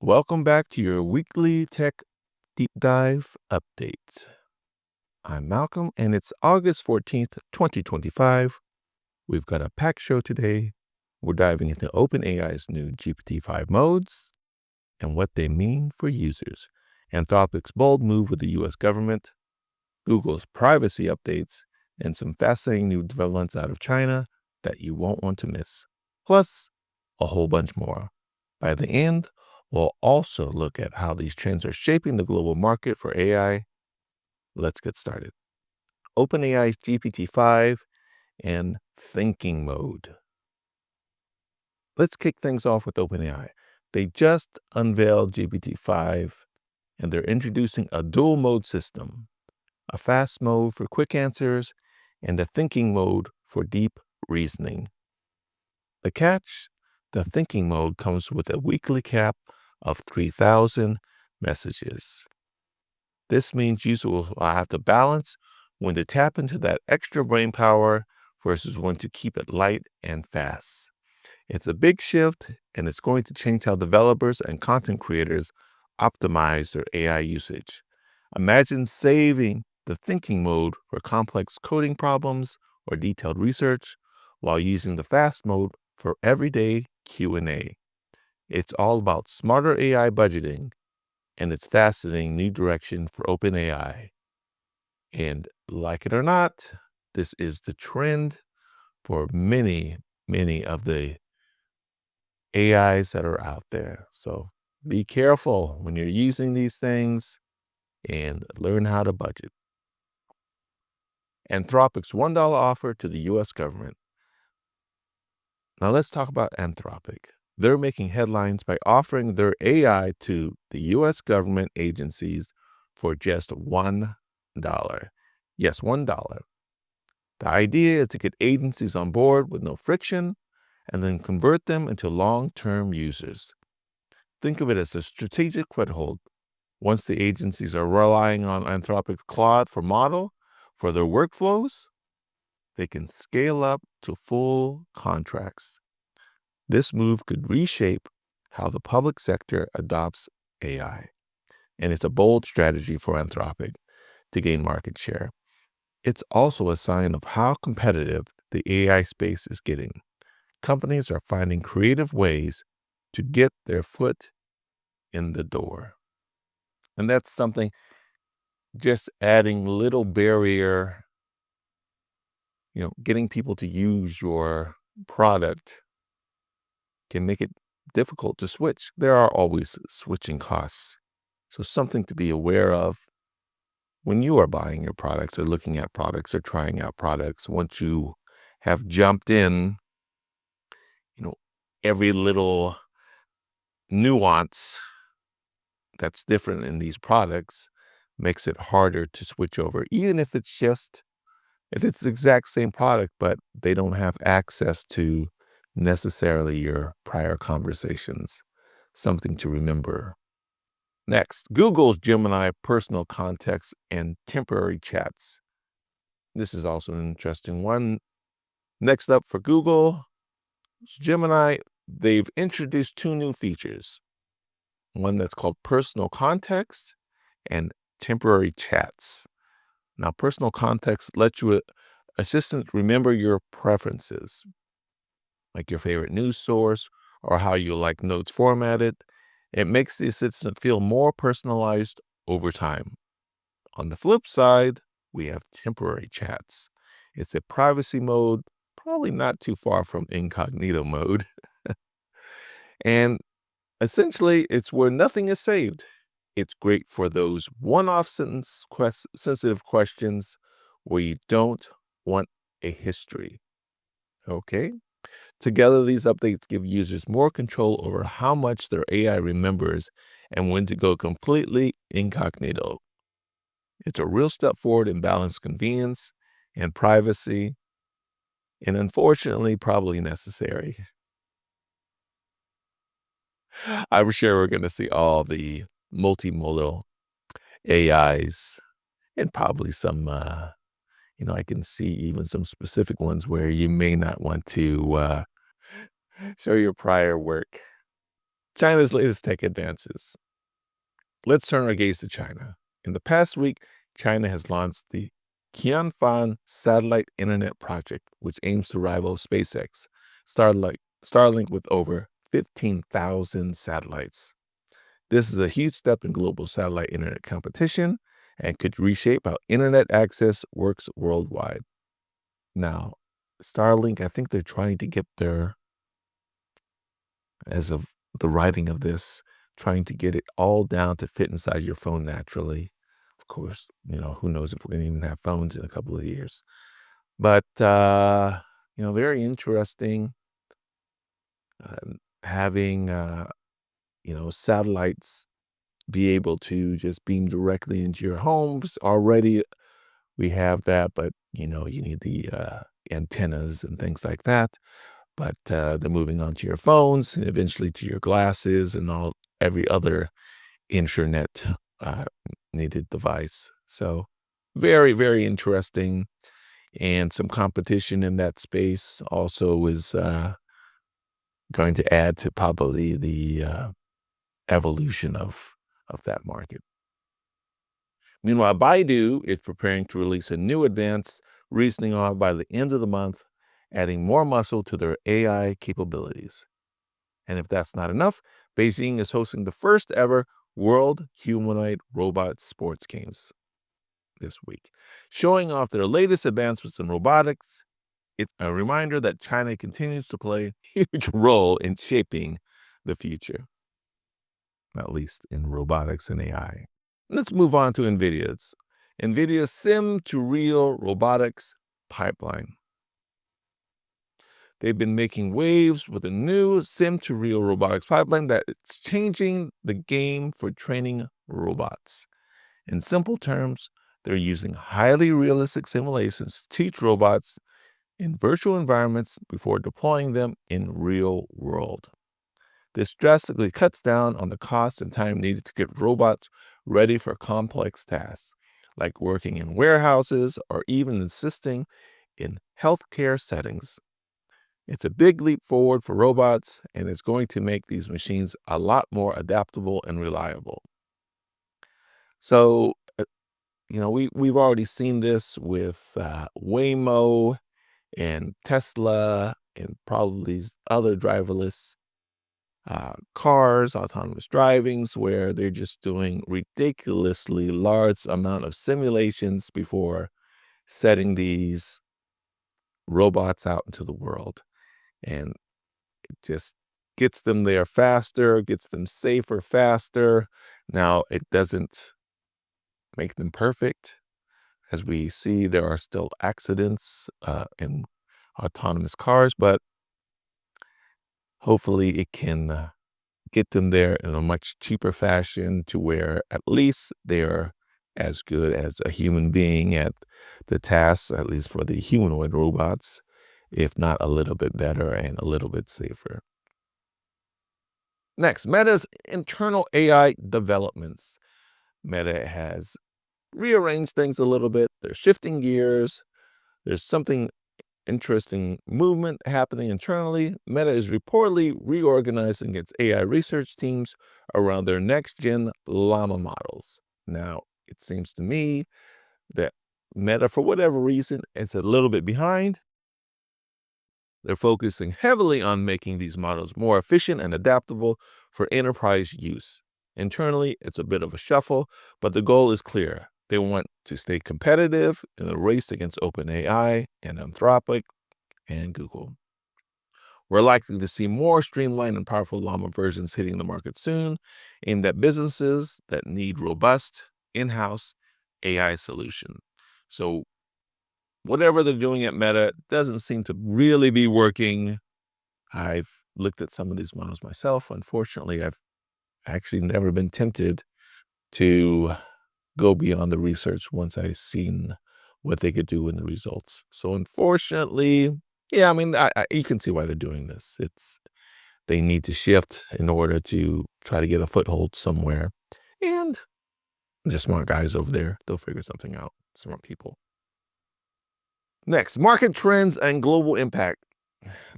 Welcome back to your weekly tech deep dive update. I'm Malcolm, and it's August 14th, 2025. We've got a packed show today. We're diving into OpenAI's new GPT-5 modes and what they mean for users, Anthropic's bold move with the US government, Google's privacy updates, and some fascinating new developments out of China that you won't want to miss. Plus, a whole bunch more. By the end, we'll also look at how these trends are shaping the global market for AI. Let's get started. OpenAI's GPT-5 and thinking mode. Let's kick things off with OpenAI. They just unveiled GPT-5, and they're introducing a dual mode system, a fast mode for quick answers, and a thinking mode for deep reasoning. The catch? The thinking mode comes with a weekly cap of 3,000 messages. This means users will have to balance when to tap into that extra brain power versus when to keep it light and fast. It's a big shift, and it's going to change how developers and content creators optimize their AI usage. Imagine saving the thinking mode for complex coding problems or detailed research while using the fast mode for everyday Q&A. It's all about smarter AI budgeting, and it's fascinating new direction for OpenAI. And like it or not, this is the trend for many of the AIs that are out there. So be careful when you're using these things and learn how to budget. Anthropic's $1 offer to the US government. Now let's talk about Anthropic. They're making headlines by offering their AI to the US government agencies for just $1. Yes, $1. The idea is to get agencies on board with no friction and then convert them into long-term users. Think of it as a strategic foothold. Once the agencies are relying on Anthropic's Claude for their workflows, they can scale up to full contracts. This move could reshape how the public sector adopts AI, and it's a bold strategy for Anthropic to gain market share. It's also a sign of how competitive the AI space is getting. Companies are finding creative ways to get their foot in the door. And that's something, just adding little barrier, getting people to use your product can make it difficult to switch. There are always switching costs. So something to be aware of when you are buying your products or looking at products or trying out products. Once you have jumped in, every little nuance that's different in these products makes it harder to switch over, even if it's the exact same product, but they don't have access to necessarily your prior conversations. Something to remember. Next, Google's Gemini personal context and temporary chats. This is also an interesting one. Next up for Google, Gemini, they've introduced two new features. One that's called personal context and temporary chats. Now, personal context lets your assistant remember your preferences, like your favorite news source or how you like notes formatted. It makes the assistant feel more personalized over time. On the flip side, we have temporary chats. It's a privacy mode, probably not too far from incognito mode. And essentially, it's where nothing is saved. It's great for those one-off sensitive questions where you don't want a history. Okay? Together, these updates give users more control over how much their AI remembers and when to go completely incognito. It's a real step forward in balanced convenience and privacy, and unfortunately, probably necessary. I'm sure we're going to see all the multi-modal AIs and probably some, I can see even some specific ones where you may not want to show your prior work China's latest tech advances. Let's turn our gaze to China. In the past week, China has launched the Qianfan Satellite Internet Project, which aims to rival SpaceX, Starlink with over 15,000 satellites. This is a huge step in global satellite internet competition and could reshape how internet access works worldwide. Now, Starlink, I think they're trying to get their, as of the writing of this, trying to get it all down to fit inside your phone naturally. Of course, who knows if we're going to even have phones in a couple of years. But, very interesting having, satellites be able to just beam directly into your homes. Already we have that, but, you need the antennas and things like that. But they're moving on to your phones and eventually to your glasses and every other internet needed device. So very, very interesting. And some competition in that space also is going to add to probably the evolution of that market. Meanwhile, Baidu is preparing to release a new advanced reasoning model by the end of the month, adding more muscle to their AI capabilities. And if that's not enough, Beijing is hosting the first ever World Humanoid Robot Sports Games this week, showing off their latest advancements in robotics. It's a reminder that China continues to play a huge role in shaping the future, at least in robotics and AI. Let's move on to Nvidia's Simtoreal robotics pipeline. They've been making waves with a new Simtoreal robotics pipeline that it's changing the game for training robots. In simple terms, they're using highly realistic simulations to teach robots in virtual environments before deploying them in real world. This drastically cuts down on the cost and time needed to get robots ready for complex tasks, like working in warehouses or even assisting in healthcare settings. It's a big leap forward for robots, and it's going to make these machines a lot more adaptable and reliable. So, we've already seen this with Waymo and Tesla and probably other driverless cars, autonomous drivings, where they're just doing ridiculously large amount of simulations before setting these robots out into the world. And it just gets them there faster, gets them safer faster. Now, it doesn't make them perfect. As we see, there are still accidents in autonomous cars, but hopefully it can get them there in a much cheaper fashion to where at least they're as good as a human being at the tasks, at least for the humanoid robots, if not a little bit better and a little bit safer. Next, Meta's internal AI developments. Meta has rearranged things a little bit. They're shifting gears. There's something interesting movement happening internally. Meta is reportedly reorganizing its AI research teams around their next-gen llama models. Now, it seems to me that Meta, for whatever reason, is a little bit behind. They're focusing heavily on making these models more efficient and adaptable for enterprise use. Internally, it's a bit of a shuffle, but the goal is clear. They want to stay competitive in the race against OpenAI and Anthropic and Google. We're likely to see more streamlined and powerful llama versions hitting the market soon, aimed at businesses that need robust in-house AI solution. So whatever they're doing at Meta doesn't seem to really be working. I've looked at some of these models myself. Unfortunately, I've actually never been tempted to go beyond the research once I've seen what they could do in the results. So unfortunately, yeah, I mean, you can see why they're doing this. They need to shift in order to try to get a foothold somewhere. And they're smart guys over there. They'll figure something out. Smart people. Next, market trends and global impact.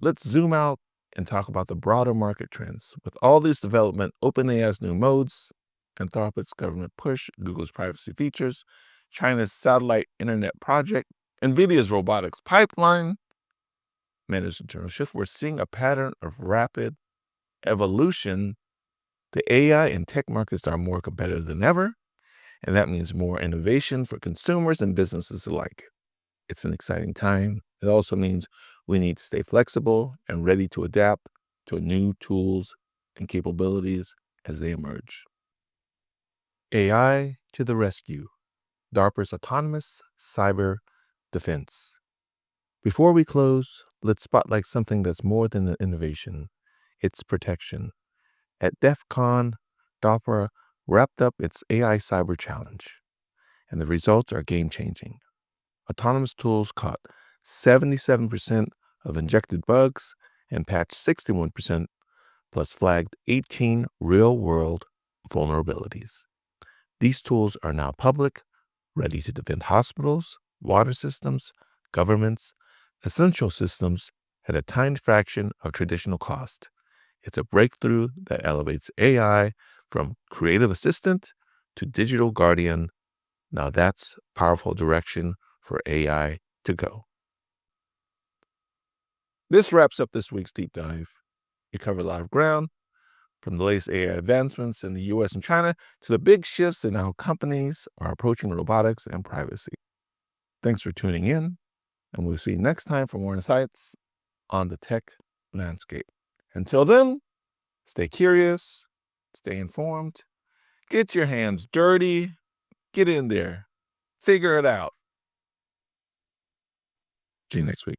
Let's zoom out and talk about the broader market trends. With all this development, OpenAI's new modes, Anthropic's government push, Google's privacy features, China's satellite internet project, Nvidia's robotics pipeline, managed internal shift, we're seeing a pattern of rapid evolution. The AI and tech markets are more competitive than ever, and that means more innovation for consumers and businesses alike. It's an exciting time. It also means we need to stay flexible and ready to adapt to new tools and capabilities as they emerge. AI to the rescue. DARPA's autonomous cyber defense. Before we close, let's spotlight something that's more than an innovation. It's protection. At DEF CON, DARPA wrapped up its AI cyber challenge, and the results are game-changing. Autonomous tools caught 77% of injected bugs and patched 61%, plus flagged 18 real-world vulnerabilities. These tools are now public, ready to defend hospitals, water systems, governments, essential systems at a tiny fraction of traditional cost. It's a breakthrough that elevates AI from creative assistant to digital guardian. Now that's a powerful direction for AI to go. This wraps up this week's deep dive. We covered a lot of ground, from the latest AI advancements in the US and China to the big shifts in how companies are approaching robotics and privacy. Thanks for tuning in, and we'll see you next time for more insights on the tech landscape. Until then, stay curious, stay informed, get your hands dirty, get in there, figure it out. See you next week.